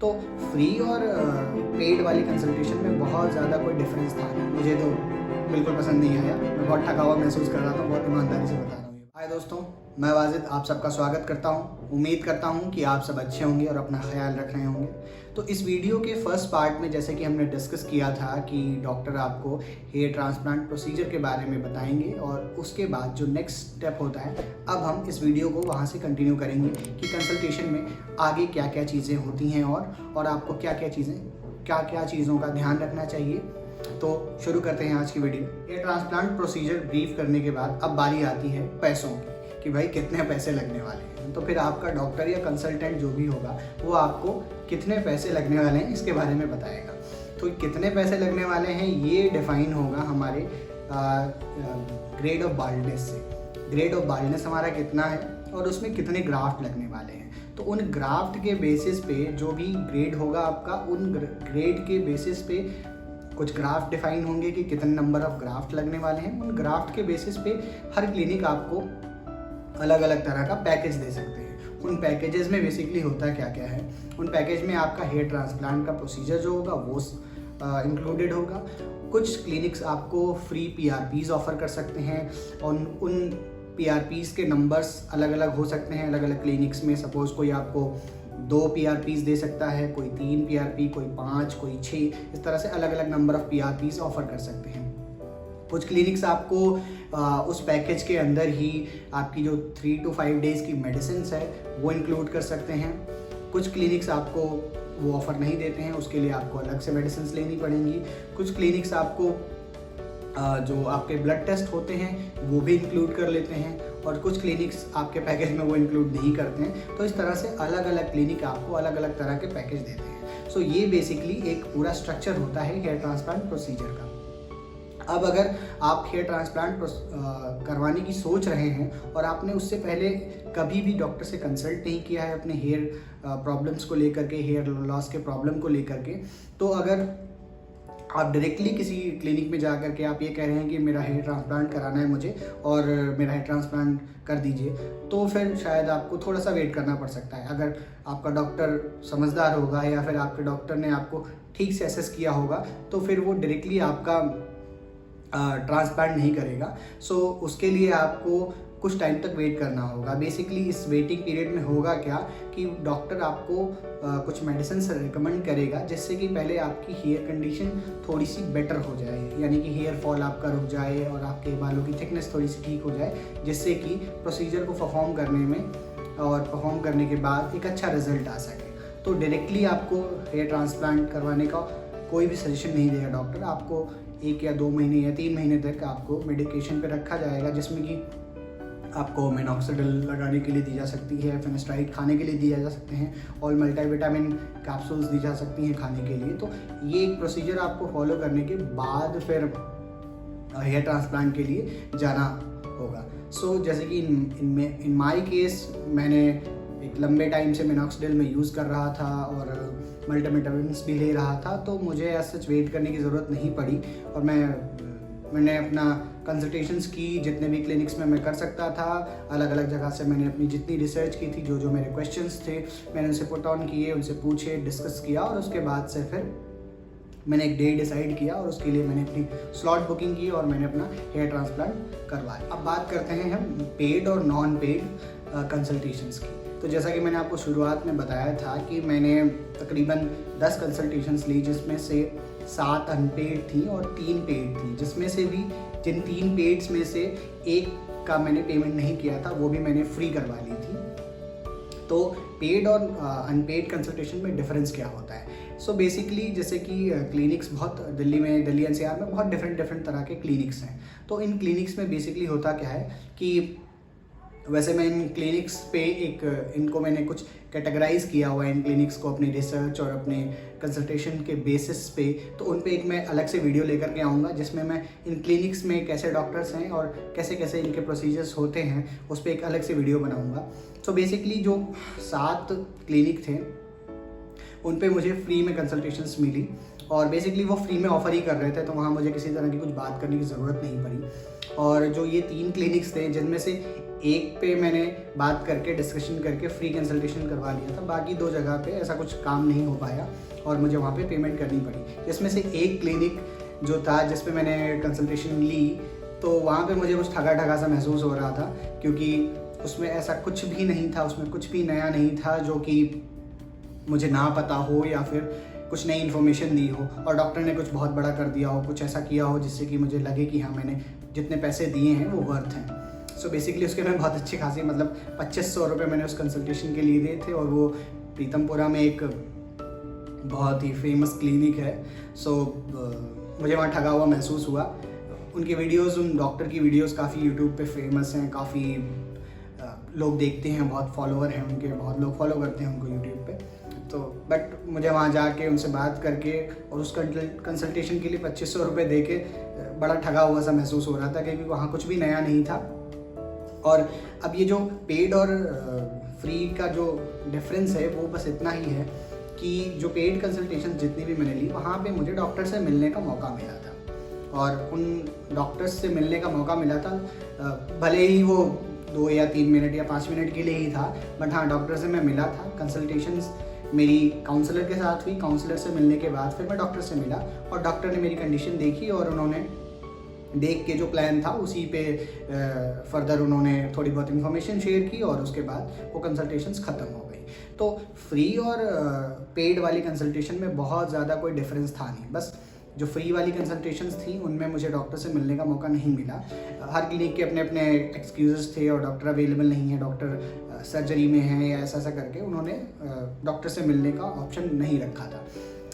तो फ्री और पेड वाली कंसल्टेशन में बहुत ज़्यादा कोई डिफरेंस था नहीं। मुझे तो बिल्कुल पसंद नहीं आया। मैं बहुत थका हुआ महसूस कर रहा था, बहुत ईमानदारी से बता रहा हूँ। हाय दोस्तों, मैं वाजिद आप सबका स्वागत करता हूँ। उम्मीद करता हूँ कि आप सब अच्छे होंगे और अपना ख्याल रख रहे होंगे। तो इस वीडियो के फर्स्ट पार्ट में जैसे कि हमने डिस्कस किया था कि डॉक्टर आपको हेयर ट्रांसप्लांट प्रोसीजर के बारे में बताएंगे और उसके बाद जो नेक्स्ट स्टेप होता है, अब हम इस वीडियो को वहाँ से कंटिन्यू करेंगे कि कंसल्टेशन में आगे क्या क्या चीज़ें होती हैं और आपको क्या क्या चीज़ों का ध्यान रखना चाहिए। तो शुरू करते हैं आज की video. Hair transplant procedure brief करने के बाद अब बारी आती है पैसों की कि भाई कितने पैसे लगने वाले हैं। तो फिर आपका डॉक्टर या कंसल्टेंट जो भी होगा वो आपको कितने पैसे लगने वाले हैं इसके बारे में बताएगा। तो कितने पैसे लगने वाले हैं ये डिफाइन होगा हमारे ग्रेड ऑफ बाल्डनेस से। ग्रेड ऑफ बाल्डनेस हमारा कितना है और उसमें कितने ग्राफ्ट लगने वाले हैं। तो उन ग्राफ्ट के बेसिस पे जो भी ग्रेड होगा आपका, उन ग्रेड के बेसिस पे कुछ ग्राफ्ट डिफाइन होंगे कि कितने नंबर ऑफ ग्राफ्ट लगने वाले हैं। उन ग्राफ्ट के बेसिस पे हर क्लिनिक आपको अलग अलग तरह का पैकेज दे सकते हैं। उन पैकेजेस में बेसिकली होता क्या क्या है, उन पैकेज में आपका हेयर ट्रांसप्लांट का प्रोसीजर जो होगा वो इंक्लूडेड होगा। कुछ क्लिनिक्स आपको फ्री पीआरपीज ऑफर कर सकते हैं और उन पीआरपीज के नंबर्स अलग अलग हो सकते हैं अलग अलग क्लिनिक्स में। सपोज कोई आपको 2 पीआरपीज दे सकता है, कोई 3 पीआरपी, कोई 5, कोई 6, इस तरह से अलग अलग नंबर ऑफ पीआरपीज ऑफर कर सकते हैं। कुछ क्लिनिक्स आपको उस पैकेज के अंदर ही आपकी जो 3 to 5 डेज़ की मेडिसिन है वो इंक्लूड कर सकते हैं। कुछ क्लिनिक्स आपको वो ऑफ़र नहीं देते हैं, उसके लिए आपको अलग से मेडिसिन लेनी पड़ेंगी। कुछ क्लिनिक्स आपको जो आपके ब्लड टेस्ट होते हैं वो भी इंक्लूड कर लेते हैं और कुछ क्लिनिक्स आपके पैकेज में वो इंक्लूड नहीं करते हैं। तो इस तरह से अलग अलग क्लिनिक आपको अलग अलग तरह के पैकेज देते हैं। सो ये बेसिकली एक पूरा स्ट्रक्चर होता है हेयर ट्रांसप्लांट प्रोसीजर का। अब अगर आप हेयर ट्रांसप्लांट करवाने की सोच रहे हैं और आपने उससे पहले कभी भी डॉक्टर से कंसल्ट नहीं किया है अपने हेयर प्रॉब्लम्स को लेकर के, हेयर लॉस के प्रॉब्लम को लेकर के, तो अगर आप डायरेक्टली किसी क्लिनिक में जा कर के आप ये कह रहे हैं कि मेरा हेयर ट्रांसप्लांट कराना है मुझे और मेरा हेयर ट्रांसप्लांट कर दीजिए, तो फिर शायद आपको थोड़ा सा वेट करना पड़ सकता है। अगर आपका डॉक्टर समझदार होगा या फिर आपके डॉक्टर ने आपको ठीक से असेस किया होगा तो फिर वो डायरेक्टली आपका ट्रांसप्लांट नहीं करेगा। सो उसके लिए आपको कुछ टाइम तक वेट करना होगा। बेसिकली इस वेटिंग पीरियड में होगा क्या कि डॉक्टर आपको कुछ मेडिसिन रिकमेंड करेगा जिससे कि पहले आपकी हेयर कंडीशन थोड़ी सी बेटर हो जाए, यानी कि हेयर फॉल आपका रुक जाए और आपके बालों की थिकनेस थोड़ी सी ठीक हो जाए, जिससे कि प्रोसीजर को परफॉर्म करने में और परफॉर्म करने के बाद एक अच्छा रिजल्ट आ सके। तो डायरेक्टली आपको हेयर ट्रांसप्लांट करवाने का कोई भी सजेशन नहीं देगा डॉक्टर। आपको 1 या 2 महीने या 3 महीने तक आपको मेडिकेशन पे रखा जाएगा, जिसमें कि आपको मिनॉक्सिडिल लगाने के लिए दी जा सकती है, फिनेस्ट्राइड खाने के लिए दिया जा सकते हैं और मल्टीविटामिन कैप्सूल्स दी जा सकती हैं खाने के लिए। तो ये एक प्रोसीजर आपको फॉलो करने के बाद फिर हेयर ट्रांसप्लांट के लिए जाना होगा। सो जैसे कि इन माई केस मैंने एक लंबे टाइम से मिनॉक्सिडिल में यूज़ कर रहा था और मल्टीविटामिन्स भी ले रहा था, तो मुझे एज सच वेट करने की ज़रूरत नहीं पड़ी और मैंने अपना कंसल्टेशंस की जितने भी क्लिनिक्स में मैं कर सकता था। अलग अलग जगह से मैंने अपनी जितनी रिसर्च की थी, जो मेरे क्वेश्चंस थे मैंने उनसे पुट ऑन किए, उनसे पूछे, डिस्कस किया और उसके बाद से फिर मैंने एक डे डिसाइड किया और उसके लिए मैंने अपनी स्लॉट बुकिंग की और मैंने अपना हेयर ट्रांसप्लांट करवाया। अब बात करते हैं हम पेड और नॉन पेड कंसल्टेशंस की। तो जैसा कि मैंने आपको शुरुआत में बताया था कि मैंने तकरीबन 10 कंसल्टेशंस ली, जिसमें से 7 अनपेड थी और 3 पेड थी, जिसमें से भी जिन 3 पेड्स में से एक का मैंने पेमेंट नहीं किया था, वो भी मैंने फ्री करवा ली थी। तो पेड और अनपेड कंसल्टेशन में डिफरेंस क्या होता है? सो बेसिकली जैसे कि क्लिनिक्स बहुत दिल्ली NCR में बहुत डिफरेंट तरह के क्लिनिक्स हैं। तो इन क्लिनिक्स में बेसिकली होता क्या है कि वैसे मैं इन क्लिनिक्स पे इनको मैंने कुछ कैटेगराइज किया हुआ है इन क्लिनिक्स को अपनी रिसर्च और अपने कंसल्टेशन के बेसिस पे। तो उन पे एक मैं अलग से वीडियो लेकर के आऊँगा जिसमें मैं इन क्लिनिक्स में कैसे डॉक्टर्स हैं और कैसे कैसे इनके प्रोसीजर्स होते हैं उस पर एक अलग से वीडियो बनाऊँगा। सो बेसिकली जो 7 क्लिनिक थे उन पे मुझे फ्री में कंसल्टेशंस मिली और बेसिकली वो फ्री में ऑफ़र ही कर रहे थे, तो वहाँ मुझे किसी तरह की कुछ बात करने की ज़रूरत नहीं पड़ी। और जो ये 3 क्लिनिक्स थे जिनमें से एक पे मैंने बात करके डिस्कशन करके फ्री कंसल्टेशन करवा लिया था, बाकी 2 जगह पे ऐसा कुछ काम नहीं हो पाया और मुझे वहाँ पे पेमेंट करनी पड़ी। इसमें से एक क्लिनिक जो था जिस पे मैंने कंसल्टेशन ली, तो वहाँ पे मुझे कुछ ठगा ठगा सा महसूस हो रहा था, क्योंकि उसमें ऐसा कुछ भी नहीं था, उसमें कुछ भी नया नहीं था जो कि मुझे ना पता हो या फिर कुछ नई इन्फॉर्मेशन दी हो, और डॉक्टर ने कुछ बहुत बड़ा कर दिया हो, कुछ ऐसा किया हो जिससे कि मुझे लगे कि हाँ मैंने जितने पैसे दिए हैं वो वर्थ हैं। सो बेसिकली उसके मैं बहुत अच्छी खासी मतलब 2500 रुपये मैंने उस कंसल्टेशन के लिए दिए थे, और वो प्रीतमपुरा में एक बहुत ही फेमस क्लिनिक है। सो मुझे वहाँ ठगा हुआ महसूस हुआ। उनकी वीडियोज़, उन डॉक्टर की वीडियोज़ काफ़ी यूट्यूब पे फेमस हैं, काफ़ी लोग देखते हैं, बहुत फॉलोअर हैं उनके, बहुत लोग फॉलो करते हैं उनको यूट्यूब पे। तो बट मुझे वहाँ जाके उनसे बात करके और उस कंसल्टेशन के लिए 2500 रुपये दे के बड़ा ठगा हुआ सा महसूस हो रहा था, क्योंकि वहाँ कुछ भी नया नहीं था। और अब ये जो पेड और फ्री का जो डिफरेंस है वो बस इतना ही है कि जो पेड कंसल्टेशन जितनी भी मैंने ली, वहाँ पे मुझे डॉक्टर से मिलने का मौका मिला था, और उन डॉक्टर्स से मिलने का मौका मिला था, भले ही वो 2 या 3 मिनट या 5 मिनट के लिए ही था, बट हाँ डॉक्टर से मैं मिला था। कंसल्टेशंस मेरी काउंसलर के साथ हुई, काउंसलर से मिलने के बाद फिर मैं डॉक्टर से मिला, और डॉक्टर ने मेरी कंडीशन देखी और उन्होंने देख के जो प्लान था उसी पे फर्दर उन्होंने थोड़ी बहुत इन्फॉर्मेशन शेयर की, और उसके बाद वो कंसल्टेशंस ख़त्म हो गई। तो फ्री और पेड वाली कंसल्टेशन में बहुत ज़्यादा कोई डिफरेंस था नहीं। बस जो फ्री वाली कंसल्टेशंस थी उनमें मुझे डॉक्टर से मिलने का मौका नहीं मिला। हर क्लिनिक के अपने अपने एक्सक्यूज़ेस थे, और डॉक्टर अवेलेबल नहीं है, डॉक्टर सर्जरी में है या ऐसा करके उन्होंने डॉक्टर से मिलने का ऑप्शन नहीं रखा था।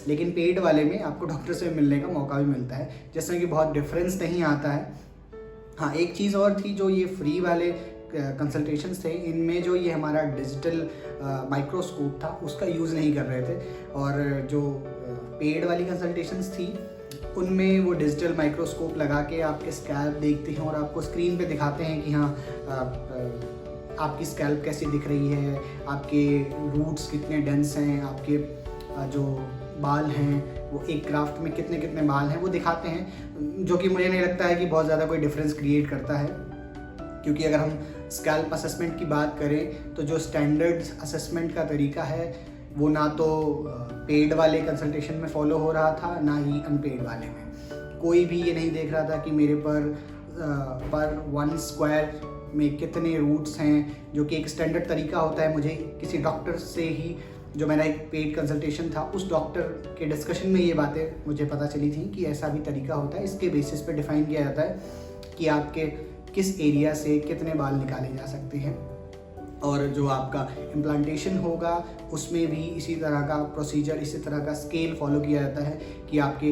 लेकिन पेड वाले में आपको डॉक्टर से मिलने का मौका भी मिलता है, जिसमें कि बहुत डिफरेंस नहीं आता है। हाँ, एक चीज़ और थी, जो ये फ्री वाले कंसल्टेशंस थे, इनमें जो ये हमारा डिजिटल माइक्रोस्कोप था उसका यूज़ नहीं कर रहे थे, और जो पेड वाली कंसल्टेशंस थी उनमें वो डिजिटल माइक्रोस्कोप लगा के आपके स्कैल्प देखते हैं और आपको स्क्रीन पे दिखाते हैं कि हाँ आपकी स्कैल्प कैसी दिख रही है, आपके रूट्स कितने डेंस हैं, आपके जो बाल हैं वो एक ग्राफ्ट में कितने कितने बाल हैं वो दिखाते हैं, जो कि मुझे नहीं लगता है कि बहुत ज़्यादा कोई डिफरेंस क्रिएट करता है। क्योंकि अगर हम स्कैल्प असेसमेंट की बात करें तो जो स्टैंडर्ड असेसमेंट का तरीका है वो ना तो पेड वाले कंसल्टेशन में फॉलो हो रहा था, ना ही अनपेड वाले में। कोई भी ये नहीं देख रहा था कि मेरे पर 1 स्क्वायर में कितने रूट्स हैं, जो कि एक स्टैंडर्ड तरीका होता है। मुझे किसी डॉक्टर से ही, जो मेरा एक पेड कंसल्टेशन था, उस डॉक्टर के डिस्कशन में ये बातें मुझे पता चली थी कि ऐसा भी तरीका होता है। इसके बेसिस पे डिफ़ाइन किया जाता है कि आपके किस एरिया से कितने बाल निकाले जा सकते हैं, और जो आपका इम्प्लांटेशन होगा उसमें भी इसी तरह का प्रोसीजर, इसी तरह का स्केल फॉलो किया जाता है कि आपके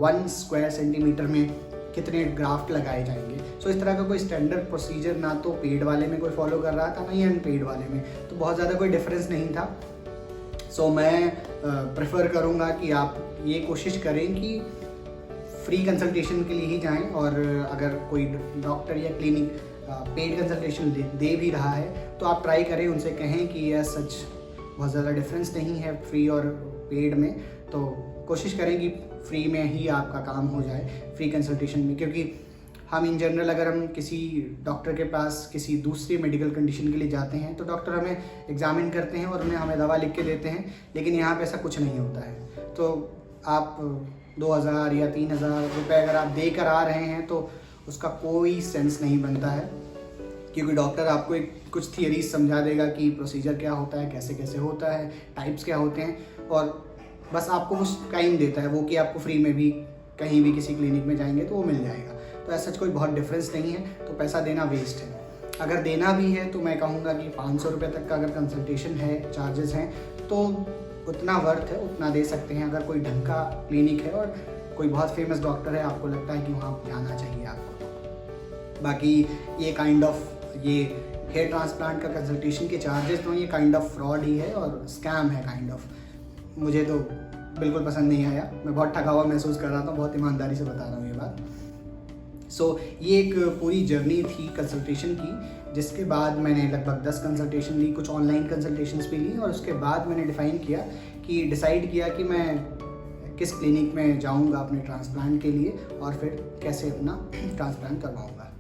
1 स्क्वायर सेंटीमीटर में कितने ग्राफ्ट लगाए जाएंगे। सो इस तरह का कोई स्टैंडर्ड प्रोसीजर ना तो पेड वाले में कोई फॉलो कर रहा था, ना ही अनपेड वाले में, तो बहुत ज़्यादा कोई डिफरेंस नहीं था। सो मैं प्रेफर करूँगा कि आप ये कोशिश करें कि फ्री कंसल्टेशन के लिए ही जाएं, और अगर कोई डॉक्टर या क्लिनिक पेड कंसल्टेशन दे भी रहा है तो आप ट्राई करें, उनसे कहें कि यह सच बहुत ज़्यादा डिफरेंस नहीं है फ्री और पेड में, तो कोशिश करें कि फ्री में ही आपका काम हो जाए, फ्री कंसल्टेशन में। क्योंकि हम इन जनरल अगर हम किसी डॉक्टर के पास किसी दूसरी मेडिकल कंडीशन के लिए जाते हैं तो डॉक्टर हमें एग्जामिन करते हैं और उन्हें हमें दवा लिख के देते हैं, लेकिन यहाँ पे ऐसा कुछ नहीं होता है। तो आप 2000 या 3000 रुपये अगर आप दे कर आ रहे हैं तो उसका कोई सेंस नहीं बनता है, क्योंकि डॉक्टर आपको कुछ थियरीज समझा देगा कि प्रोसीजर क्या होता है, कैसे कैसे होता है, टाइप्स क्या होते हैं, और बस आपको कुछ टाइम देता है वो कि आपको फ्री में भी कहीं भी किसी क्लिनिक में जाएंगे तो वो मिल जाएगा। तो ऐसा कोई बहुत डिफरेंस नहीं है, तो पैसा देना वेस्ट है। अगर देना भी है तो मैं कहूँगा कि 500 रुपये तक का अगर कंसल्टेशन है, चार्जेस हैं, तो उतना वर्थ है, उतना दे सकते हैं। अगर कोई ढंग का क्लिनिक है और कोई बहुत फेमस डॉक्टर है, आपको लगता है कि वहाँ जाना चाहिए आपको। बाकी ये ये हेयर ट्रांसप्लांट का कंसल्टेशन के चार्जेस तो ये काइंड ऑफ फ्रॉड ही है और स्कैम है काइंड ऑफ। मुझे तो बिल्कुल पसंद नहीं आया, मैं बहुत ठगा हुआ महसूस कर रहा था, बहुत ईमानदारी से बता रहा हूँ ये बात। सो ये एक पूरी जर्नी थी कंसल्टेशन की, जिसके बाद मैंने लगभग 10 कंसल्टेशन ली, कुछ ऑनलाइन कंसल्टेशंस भी ली, और उसके बाद मैंने डिसाइड किया कि मैं किस क्लिनिक में जाऊंगा अपने ट्रांसप्लांट के लिए और फिर कैसे अपना ट्रांसप्लांट करवाऊंगा।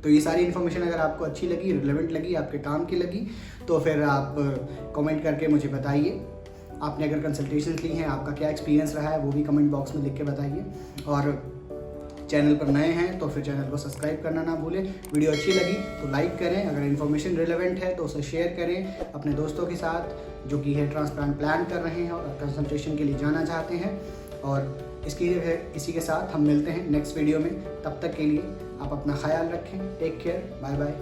तो ये सारी इन्फॉर्मेशन अगर आपको अच्छी लगी, रिलेवेंट लगी, आपके काम की लगी, तो फिर आप कमेंट करके मुझे बताइए। आपने अगर कंसल्टेशन ली हैं, आपका क्या एक्सपीरियंस रहा है, वो भी कमेंट बॉक्स में लिख के बताइए। और चैनल पर नए हैं तो फिर चैनल को सब्सक्राइब करना ना भूलें। वीडियो अच्छी लगी तो लाइक करें, अगर इन्फॉर्मेशन रिलेवेंट है तो उसे शेयर करें अपने दोस्तों के साथ जो कि हेयर ट्रांसप्लांट प्लान कर रहे हैं और कंसल्टेशन के लिए जाना चाहते हैं। और इसी के साथ हम मिलते हैं नेक्स्ट वीडियो में। तब तक के लिए आप अपना ख्याल रखें। Take care, bye bye.